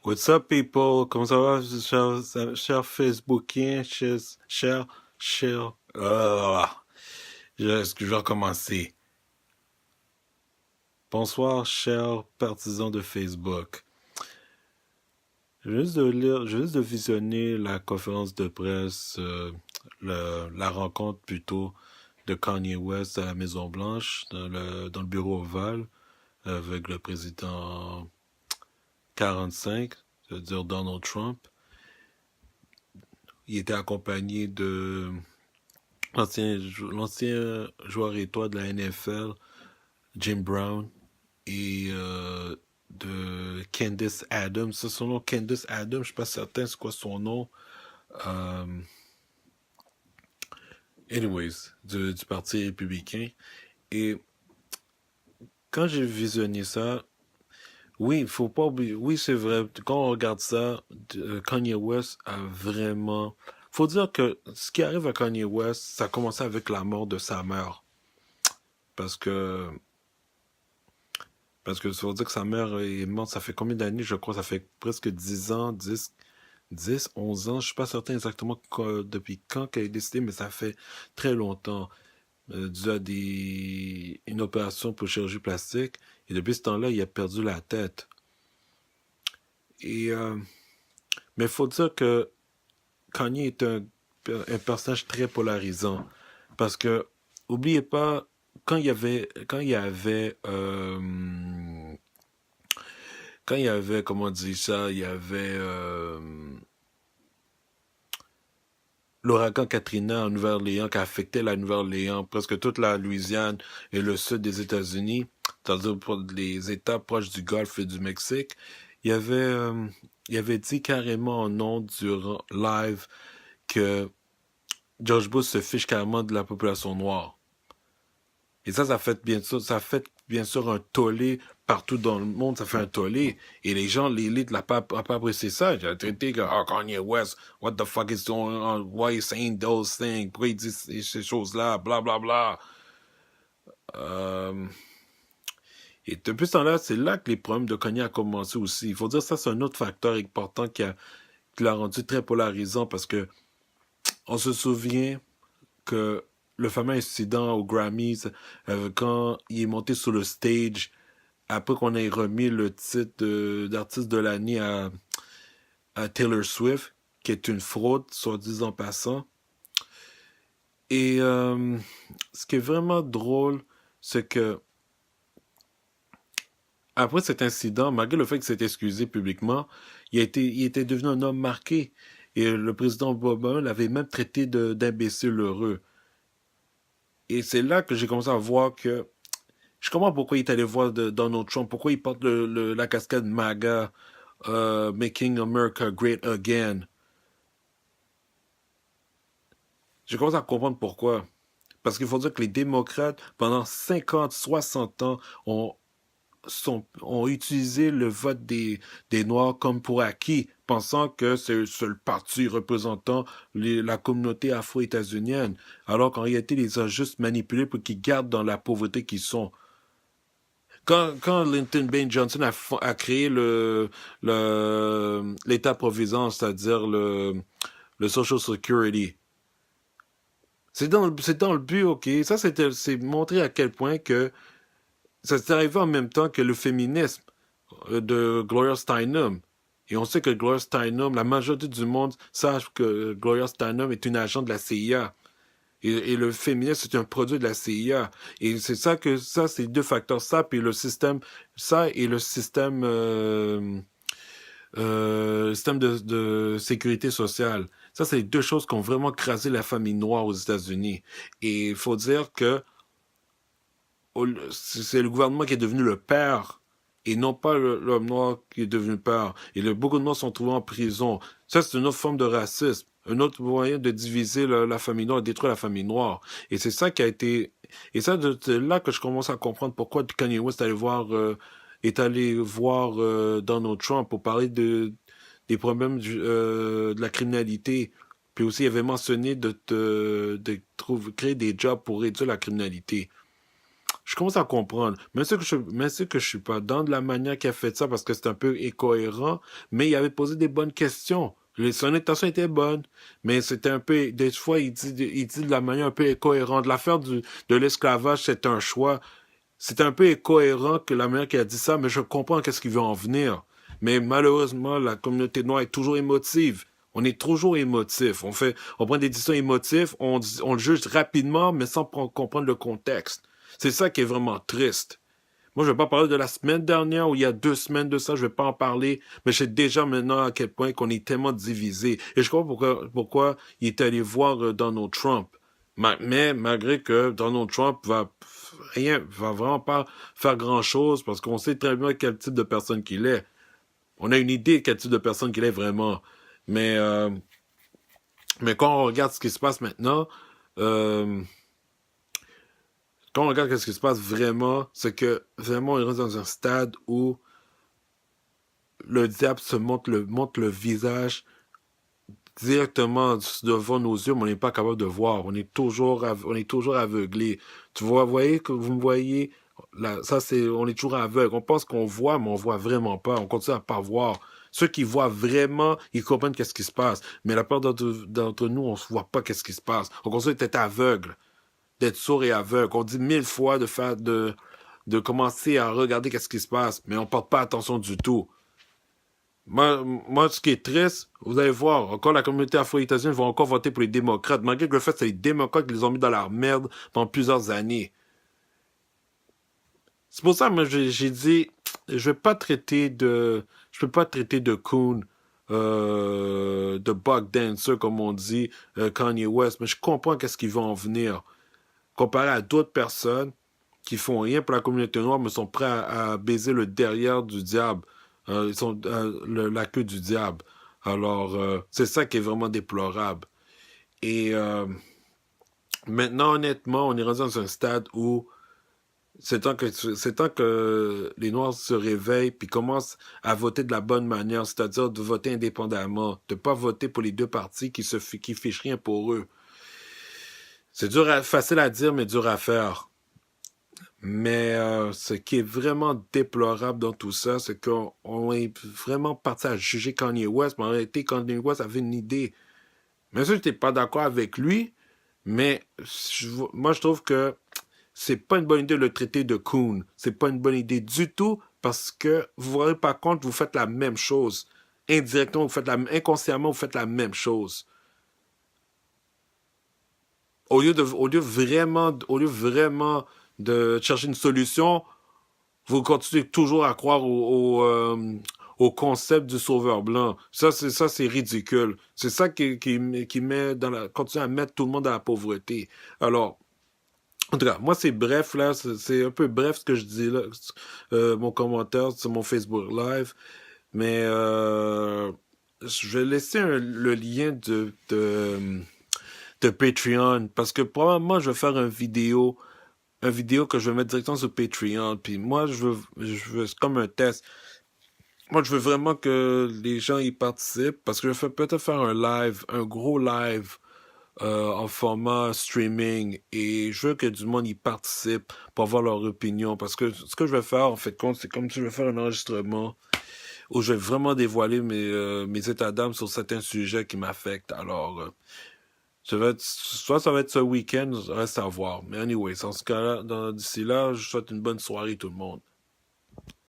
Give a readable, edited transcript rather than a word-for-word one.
What's up, people? Comment ça va, cher Facebookien, cher, est-ce que je vais recommencer? Bonsoir, chers partisans de Facebook. Je viens juste de visionner la conférence de presse, la rencontre plutôt de Kanye West à la Maison Blanche, dans le bureau ovale, avec le président 45, c'est-à-dire Donald Trump. Il était accompagné de l'ancien joueur étoile de la NFL, Jim Brown, et de Candace Adams. C'est son nom, Candace Adams, je ne suis pas certain c'est quoi son nom. Anyways, du Parti républicain. Et quand j'ai visionné ça, oui, il faut pas oublier, oui, c'est vrai, quand on regarde ça, Kanye West a vraiment... Faut dire que ce qui arrive à Kanye West, ça a commencé avec la mort de sa mère. Parce que ça veut dire que sa mère est morte, ça fait combien d'années, je crois, ça fait presque 10 ans, 11 ans, je suis pas certain exactement depuis quand qu'elle est décédée, mais ça fait très longtemps, dû à une opération pour chirurgie plastique, et depuis ce temps-là, il a perdu la tête. Mais il faut dire que Kanye est un personnage très polarisant, parce que, oubliez pas, quand il y avait, comment dire ça, il y avait l'ouragan Katrina en Nouvelle-Orléans qui affectait la Nouvelle-Orléans, presque toute la Louisiane et le sud des États-Unis, c'est-à-dire pour les États proches du Golfe et du Mexique. Il avait dit carrément en ondes durant live que George Bush se fiche carrément de la population noire. Et ça fait bien sûr un tollé partout dans le monde, ça fait un tollé. Et les gens, l'élite n'a pas apprécié ça. J'ai traité que, oh, Kanye West, what the fuck is going on? Why is saying those things? Pourquoi il dit ces choses-là? Bla, bla, bla. Et depuis ce temps-là, c'est là que les problèmes de Kanye ont commencé aussi. Il faut dire que ça, c'est un autre facteur important qui l'a rendu très polarisant parce que on se souvient que le fameux incident aux Grammys, quand il est monté sur le stage, après qu'on ait remis le titre d'artiste de l'année à Taylor Swift, qui est une fraude, soit disant passant. Et ce qui est vraiment drôle, c'est que après cet incident, malgré le fait qu'il s'est excusé publiquement, il était devenu un homme marqué. Et le président Obama l'avait même traité d'imbécile heureux. Et c'est là que j'ai commencé à voir que je comprends pourquoi il est allé voir Donald Trump, pourquoi il porte la casquette MAGA, Making America Great Again. Je commence à comprendre pourquoi. Parce qu'il faut dire que les démocrates, pendant 50, 60 ans, ont utilisé le vote des Noirs comme pour acquis, pensant que c'est le seul parti représentant la communauté afro-états-unienne, alors qu'en réalité, ils les ont juste manipulés pour qu'ils gardent dans la pauvreté qu'ils sont. Quand Lyndon B. Johnson a créé l'État-providence, c'est-à-dire le Social Security, c'est dans le but, ok. Ça, c'est montrer à quel point que ça s'est arrivé en même temps que le féminisme de Gloria Steinem. Et on sait que Gloria Steinem, la majorité du monde sache que Gloria Steinem est une agente de la CIA. Et le féminisme, c'est un produit de la CIA. Et c'est c'est deux facteurs. Ça, puis le système, ça et le système de sécurité sociale. Ça, c'est les deux choses qui ont vraiment crasé la famille noire aux États-Unis. Et il faut dire que c'est le gouvernement qui est devenu le père et non pas l'homme noir qui est devenu père. Et beaucoup de Noirs sont trouvés en prison. Ça, c'est une autre forme de racisme, un autre moyen de diviser la famille noire, de détruire la famille noire. Et c'est ça qui a été... Et ça, c'est là que je commence à comprendre pourquoi Kanye West est allé voir Donald Trump pour parler des problèmes de la criminalité. Puis aussi, il avait mentionné de créer des jobs pour réduire la criminalité. Je commence à comprendre. Mais ce que je suis pas dans de la manière qu'il a fait ça parce que c'est un peu incohérent, mais il avait posé des bonnes questions. Son intention était bonne, mais c'était un peu, des fois, il dit de la manière un peu incohérente. L'affaire de l'esclavage, c'est un choix. C'est un peu incohérent que la manière qu'il a dit ça, mais je comprends qu'est-ce qu'il veut en venir. Mais malheureusement, la communauté noire est toujours émotive. On est toujours émotif. On prend des décisions émotives, on le juge rapidement, mais sans comprendre le contexte. C'est ça qui est vraiment triste. Moi, je vais pas parler de la semaine dernière ou il y a 2 semaines de ça, je vais pas en parler, mais je sais déjà maintenant à quel point qu'on est tellement divisé. Et je comprends pourquoi il est allé voir Donald Trump. Mais malgré que Donald Trump va vraiment pas faire grand-chose parce qu'on sait très bien quel type de personne qu'il est. On a une idée de quel type de personne qu'il est vraiment. Mais, euh, mais quand on regarde ce qui se passe maintenant, euh, quand on regarde ce qui se passe vraiment, c'est que vraiment on est dans un stade où le diable montre le visage directement devant nos yeux, mais on n'est pas capable de voir. On est toujours aveuglé. Tu vois, voyez que vous me voyez, là, ça c'est, on est toujours aveugle. On pense qu'on voit, mais on voit vraiment pas. On continue à pas voir. Ceux qui voient vraiment, ils comprennent qu'est-ce qui se passe. Mais la plupart d'entre nous, on ne voit pas qu'est-ce qui se passe. On continue d'être aveugle, d'être sourd et aveugle. On dit 1000 fois de commencer à regarder qu'est-ce qui se passe, mais on porte pas attention du tout. Moi, ce qui est triste, vous allez voir, encore la communauté afro-états-unienne va encore voter pour les démocrates, malgré que le fait, c'est les démocrates qui les ont mis dans leur merde pendant plusieurs années. C'est pour ça, moi, j'ai dit, je peux pas traiter de coon, de bug dancer, comme on dit, Kanye West, mais je comprends qu'est-ce qu'ils vont en venir. Comparé à d'autres personnes qui font rien pour la communauté noire, mais sont prêts à baiser le derrière du diable. Ils sont la queue du diable. Alors, c'est ça qui est vraiment déplorable. Et maintenant, honnêtement, on est rendu dans un stade où c'est temps que les Noirs se réveillent puis commencent à voter de la bonne manière, c'est-à-dire de voter indépendamment, de pas voter pour les deux partis qui fichent rien pour eux. C'est facile à dire, mais dur à faire. Mais ce qui est vraiment déplorable dans tout ça, c'est qu'on est vraiment parti à juger Kanye West, mais en réalité, Kanye West avait une idée. Bien sûr, je n'étais pas d'accord avec lui, mais moi, je trouve que c'est pas une bonne idée de le traiter de coon. C'est pas une bonne idée du tout, parce que vous vous rendez pas compte, vous faites la même chose. Indirectement, inconsciemment, vous faites la même chose. Au lieu vraiment de chercher une solution, vous continuez toujours à croire au concept du sauveur blanc. Ça, c'est ridicule. C'est ça qui met continue à mettre tout le monde dans la pauvreté. Alors, en tout cas, moi, c'est bref, là. C'est un peu bref ce que je dis là. Mon commentaire sur mon Facebook Live. Mais je vais laisser le lien de Patreon parce que probablement je vais faire une vidéo que je vais mettre directement sur Patreon. Puis moi, c'est comme un test. Moi, je veux vraiment que les gens y participent parce que je vais peut-être faire un live, un gros live en format streaming et je veux que du monde y participe pour avoir leur opinion parce que ce que je vais faire en fait compte, c'est comme si je vais faire un enregistrement où je vais vraiment dévoiler mes états d'âme sur certains sujets qui m'affectent. Alors, soit ça va être ce week-end, reste à voir. Mais anyway, en ce cas-là, d'ici là, je souhaite une bonne soirée tout le monde.